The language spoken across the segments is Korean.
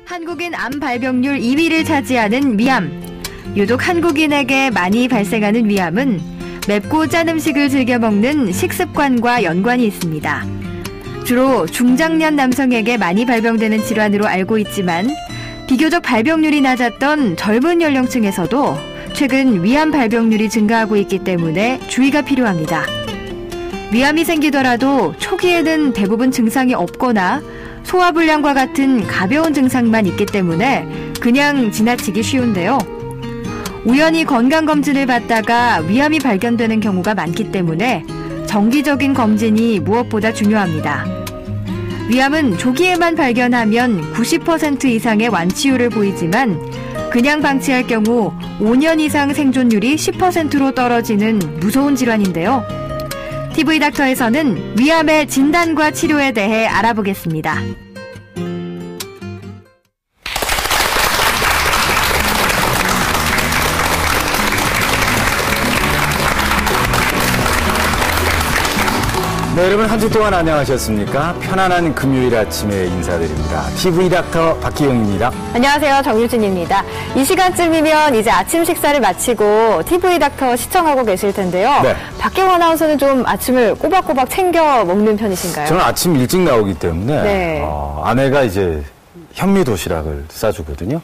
한국인 암 발병률 2위를 차지하는 위암. 유독 한국인에게 많이 발생하는 위암은 맵고 짠 음식을 즐겨 먹는 식습관과 연관이 있습니다. 주로 중장년 남성에게 많이 발병되는 질환으로 알고 있지만 비교적 발병률이 낮았던 젊은 연령층에서도 최근 위암 발병률이 증가하고 있기 때문에 주의가 필요합니다. 위암이 생기더라도 초기에는 대부분 증상이 없거나 소화불량과 같은 가벼운 증상만 있기 때문에 그냥 지나치기 쉬운데요. 우연히 건강검진을 받다가 위암이 발견되는 경우가 많기 때문에 정기적인 검진이 무엇보다 중요합니다. 위암은 조기에만 발견하면 90% 이상의 완치율을 보이지만 그냥 방치할 경우 5년 이상 생존율이 10%로 떨어지는 무서운 질환인데요. TV닥터에서는 위암의 진단과 치료에 대해 알아보겠습니다. 네, 여러분 한 주 동안 안녕하셨습니까? 편안한 금요일 아침에 인사드립니다. TV닥터 박기영입니다. 안녕하세요. 정유진입니다. 이 시간쯤이면 이제 아침 식사를 마치고 TV닥터 시청하고 계실 텐데요. 네. 박기영 아나운서는 좀 아침을 꼬박꼬박 챙겨 먹는 편이신가요? 저는 아침 일찍 나오기 때문에 네. 아내가 이제 현미 도시락을 싸주거든요.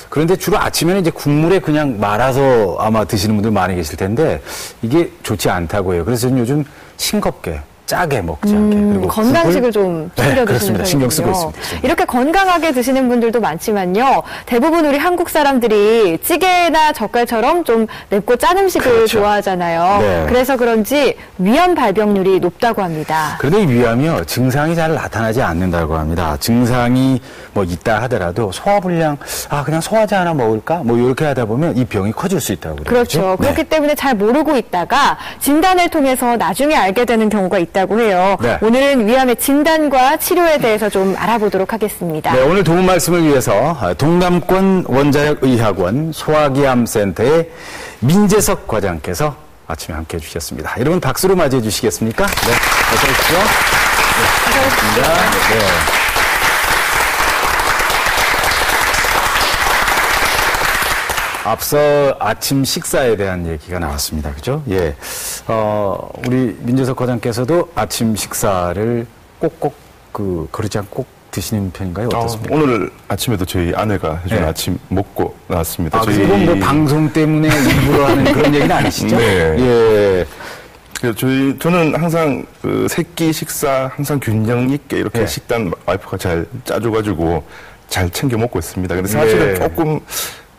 그런데 주로 아침에는 이제 국물에 그냥 말아서 아마 드시는 분들 많이 계실 텐데 이게 좋지 않다고 해요. 그래서 저는 요즘 싱겁게 짜게 먹지 않게. 그리고 건강식을 좀 챙겨 드시는 편이군요. 신경 쓰고 있습니다. 이렇게 건강하게 드시는 분들도 많지만요. 대부분 우리 한국 사람들이 찌개나 젓갈처럼 좀 맵고 짠 음식을 그렇죠. 좋아하잖아요. 네. 그래서 그런지 위암 발병률이 높다고 합니다. 그런데 이 위암이요. 증상이 잘 나타나지 않는다고 합니다. 증상이 뭐 있다 하더라도 소화불량, 그냥 소화제 하나 먹을까? 뭐 이렇게 하다 보면 이 병이 커질 수 있다고 그러죠. 그렇죠. 그렇기 때문에 잘 모르고 있다가 진단을 통해서 나중에 알게 되는 경우가 있다고 해요. 네. 오늘은 위암의 진단과 치료에 대해서 좀 알아보도록 하겠습니다. 네, 오늘 도움 말씀을 위해서 동남권 원자력의학원 소화기암센터의 민재석 과장께서 아침에 함께해 주셨습니다. 여러분 박수로 맞이해 주시겠습니까? 네, 어서 오십시오. 네, 반갑습니다. 네. 앞서 아침 식사에 대한 얘기가 나왔습니다. 그죠? 예. 우리 민재석 과장께서도 아침 식사를 꼭꼭 거르지 않고 꼭 드시는 편인가요? 어떻습니까? 오늘 아침에도 저희 아내가 해준 아침 먹고 나왔습니다. 그건 뭐 방송 때문에 일부러 하는 그런 얘기는 아니시죠? 네. 예. 저는 항상 새끼 식사 항상 균형 있게 이렇게 식단 와이프가 잘 짜줘가지고 잘 챙겨 먹고 있습니다. 근데 사실은 조금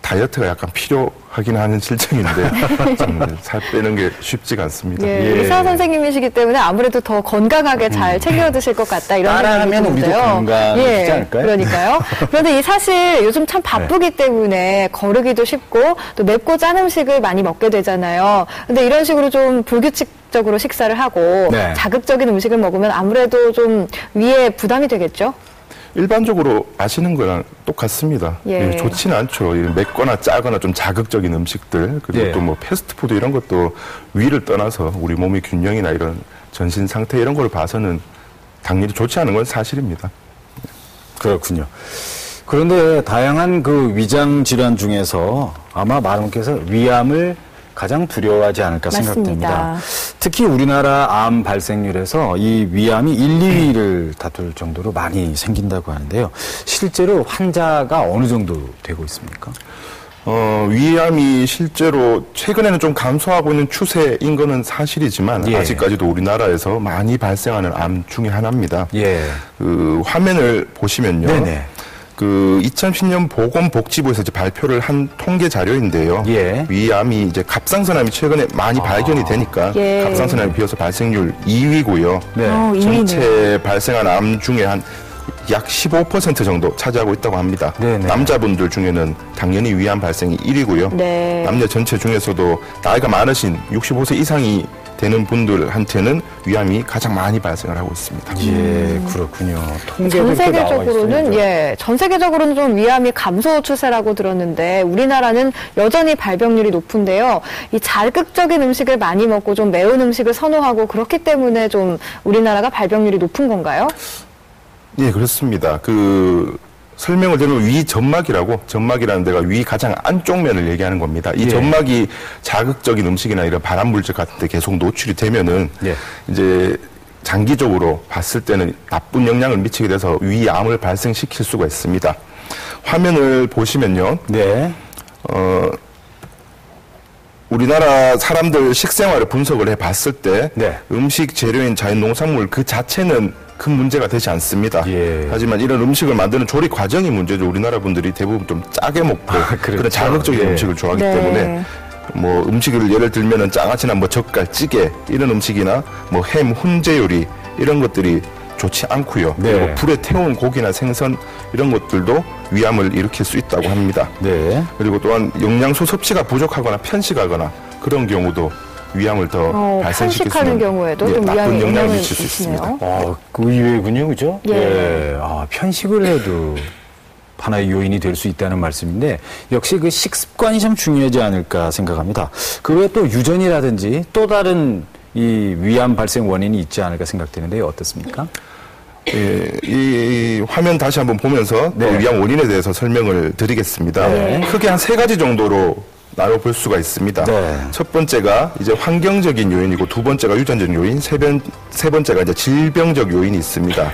다이어트가 약간 필요하긴 하는 실정인데 살 빼는 게 쉽지가 않습니다. 예, 의사 선생님이시기 때문에 아무래도 더 건강하게 잘 챙겨 드실 것 같다 이런 생각이 드는데요. 우리도 건강하지 않을까요? 그러니까요. 그런데 이 사실 요즘 참 바쁘기 때문에 거르기도 쉽고 또 맵고 짠 음식을 많이 먹게 되잖아요. 근데 이런 식으로 좀 불규칙적으로 식사를 하고 자극적인 음식을 먹으면 아무래도 좀 위에 부담이 되겠죠? 일반적으로 아시는 거랑 똑같습니다. 좋지는 않죠. 맵거나 짜거나 좀 자극적인 음식들, 그리고 또 뭐 패스트푸드 이런 것도 위를 떠나서 우리 몸의 균형이나 이런 전신 상태 이런 걸 봐서는 당연히 좋지 않은 건 사실입니다. 그렇군요. 그런데 다양한 위장 질환 중에서 아마 많은 분께서 위암을 가장 두려워하지 않을까 생각됩니다. 특히 우리나라 암 발생률에서 이 위암이 1, 2위를 다툴 정도로 많이 생긴다고 하는데요. 실제로 환자가 어느 정도 되고 있습니까? 위암이 실제로 최근에는 좀 감소하고 있는 추세인 거는 사실이지만 아직까지도 우리나라에서 많이 발생하는 암 중에 하나입니다. 화면을 보시면요. 네네. 2010년 보건복지부에서 이제 발표를 한 통계 자료인데요. 위암이 이제 갑상선암이 최근에 많이 발견이 되니까 갑상선암에 비해서 발생률 2위고요. 전체 발생한 암 중에 약 15% 정도 차지하고 있다고 합니다. 남자분들 중에는 당연히 위암 발생이 1위고요. 남녀 전체 중에서도 나이가 많으신 65세 이상이 되는 분들한테는 위암이 가장 많이 발생을 하고 있습니다. 그렇군요. 전 세계적으로는 전 세계적으로는 좀 위암이 감소 추세라고 들었는데 우리나라는 여전히 발병률이 높은데요. 이 자극적인 음식을 많이 먹고 좀 매운 음식을 선호하고 그렇기 때문에 좀 우리나라가 발병률이 높은 건가요? 예, 그렇습니다. 설명을 드리면 위점막이라고, 점막이라는 데가 위 가장 안쪽 면을 얘기하는 겁니다. 이 점막이 자극적인 음식이나 이런 발암물질 같은 데 계속 노출이 되면은 이제 장기적으로 봤을 때는 나쁜 영향을 미치게 돼서 위암을 발생시킬 수가 있습니다. 화면을 보시면요. 우리나라 사람들 식생활을 분석을 해봤을 때 음식 재료인 자연농산물 그 자체는 큰 문제가 되지 않습니다. 하지만 이런 음식을 만드는 조리 과정이 문제죠. 우리나라 분들이 대부분 좀 짜게 먹고 그런 자극적인 음식을 좋아하기 때문에 뭐 음식을 예를 들면은 장아찌나 뭐 젓갈, 찌개 이런 음식이나 뭐 햄, 훈제 요리 이런 것들이 좋지 않고요. 그리고 불에 태운 고기나 생선 이런 것들도 위암을 일으킬 수 있다고 합니다. 그리고 또한 영양소 섭취가 부족하거나 편식하거나 그런 경우도 위암을 더 발생시킬 수 있는 경우에도 좀 나쁜 위암에 영향을 미칠 수 있습니다. 그 의외군요, 그죠? 편식을 해도 하나의 요인이 될 수 있다는 말씀인데 역시 그 식습관이 참 중요하지 않을까 생각합니다. 그 외에 또 유전이라든지 또 다른 이 위암 발생 원인이 있지 않을까 생각되는데 어떻습니까? 이 화면 다시 한번 보면서 또 위암 원인에 대해서 설명을 드리겠습니다. 크게 한 3가지 정도로 나눠볼 수가 있습니다. 첫 번째가 이제 환경적인 요인이고, 두 번째가 유전적 요인, 세 번째가 이제 질병적 요인이 있습니다.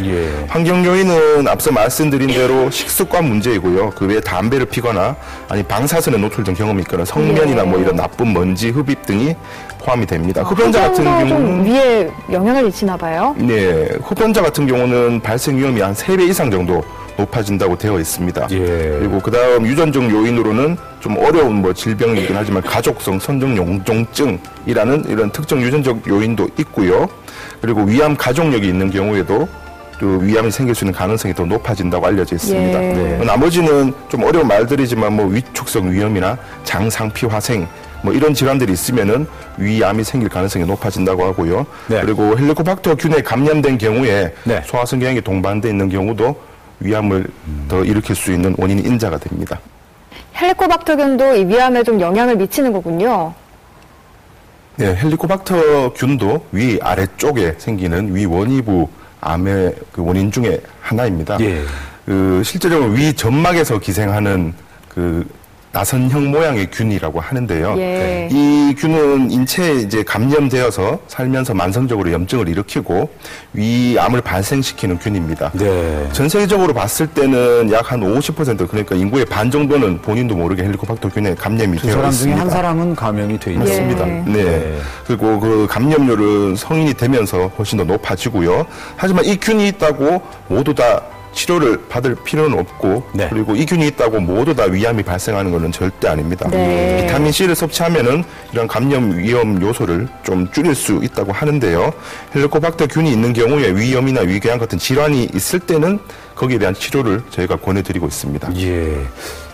환경 요인은 앞서 말씀드린 대로 식습관 문제이고요. 그 외에 담배를 피거나 아니 방사선에 노출된 경험이 있거나 성면이나 뭐 이런 나쁜 먼지, 흡입 등이 포함이 됩니다. 흡연자 같은 경우는 좀 위에 영향을 미치나 봐요. 흡연자 같은 경우는 발생 위험이 한 3배 이상 정도 높아진다고 되어 있습니다. 그리고 그 다음 유전적 요인으로는 좀 어려운 뭐 질병이긴 하지만 가족성 선정용종증이라는 이런 특정 유전적 요인도 있고요. 그리고 위암 가족력이 있는 경우에도 또 위암이 생길 수 있는 가능성이 더 높아진다고 알려져 있습니다. 나머지는 좀 어려운 말들이지만 뭐 위축성 위염이나 장상피화생 뭐 이런 질환들이 있으면은 위암이 생길 가능성이 높아진다고 하고요. 그리고 헬리코박터균에 감염된 경우에 소화성경이 동반돼 있는 경우도 위암을 더 일으킬 수 있는 원인이 인자가 됩니다. 헬리코박터균도 이 위암에 좀 영향을 미치는 거군요. 헬리코박터균도 위 아래쪽에 생기는 위 원위부 암의 그 원인 중에 하나입니다. 그 실제적으로 위 점막에서 기생하는 그 나선형 모양의 균이라고 하는데요. 이 균은 인체에 이제 감염되어서 살면서 만성적으로 염증을 일으키고 위암을 발생시키는 균입니다. 전 세계적으로 봤을 때는 약 한 50% 그러니까 인구의 반 정도는 본인도 모르게 헬리코박터균에 감염이 되어 사람 있습니다. 중에 한 사람은 감염이 돼 있습니다. 그리고 그 감염률은 성인이 되면서 훨씬 더 높아지고요. 하지만 이 균이 있다고 모두 다 치료를 받을 필요는 없고 그리고 이 균이 있다고 모두 다 위암이 발생하는 것은 절대 아닙니다. 비타민 C를 섭취하면은 이런 감염 위험 요소를 좀 줄일 수 있다고 하는데요. 헬리코박터균이 있는 경우에 위염이나 위궤양 같은 질환이 있을 때는 거기에 대한 치료를 저희가 권해드리고 있습니다.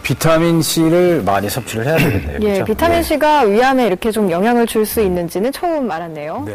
비타민 C를 많이 섭취를 해야 되겠네요. 비타민 C가 위암에 이렇게 좀 영향을 줄 수 있는지는 처음 알았네요.